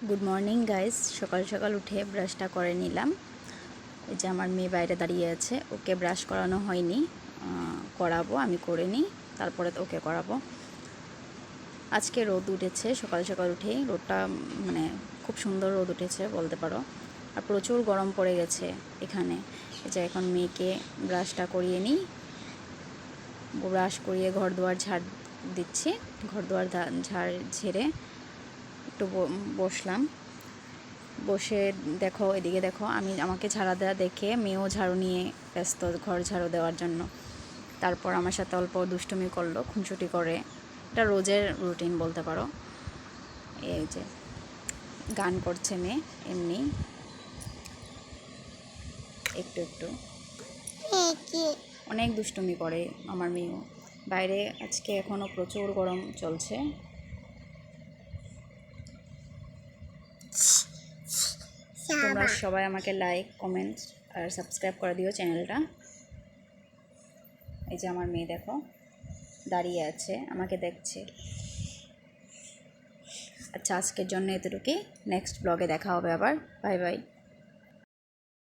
Good morning guys. সকাল সকাল উঠে ব্রাশটা করে নিলাম। এই যে আমার মেয়ে বাইরে দাঁড়িয়ে আছে, ওকে ব্রাশ করানো হয়নি, করাবো, আমি করে নিই, তারপরে তো ওকে করাবো। আজকে রোদ উঠেছে, সকাল সকাল উঠেই রোদটা মানে খুব সুন্দর রোদ উঠেছে বলতে পারো। আর প্রচুর গরম পড়ে গেছে এখানে। এই যে এখন মেয়েকে ব্রাশটা করিয়ে নিই, ব্রাশ করিয়ে ঘর দুয়ার ঝাড় দিচ্ছি। ঘর দুয়ার ঝেড়ে একটু বসলাম। বসে দেখো, এদিকে দেখো, আমাকে ঝাড়া দেওয়া দেখে মেয়েও ঝাড়ু নিয়ে ব্যস্ত ঘর ঝাড়ু দেওয়ার জন্য। তারপর আমার সাথে অল্প দুষ্টুমি করলো, খুনসুটি করে। এটা রোজের রুটিন বলতে পারো। এই যে গান করছে মেয়ে, এমনি একটু একটু অনেক দুষ্টুমি করে আমার মেয়েও। বাইরে আজকে এখনও প্রচুর গরম চলছে। তোমরা সবাই আমাকে লাইক, কমেন্ট আর সাবস্ক্রাইব করে দিও চ্যানেলটা। এই যে আমার মেয়ে দেখো দাঁড়িয়ে আছে, আমাকে দেখছে। আচ্ছা, আজকের জন্য এতটুকুই। নেক্সট ব্লগে দেখা হবে আবার। Bye bye.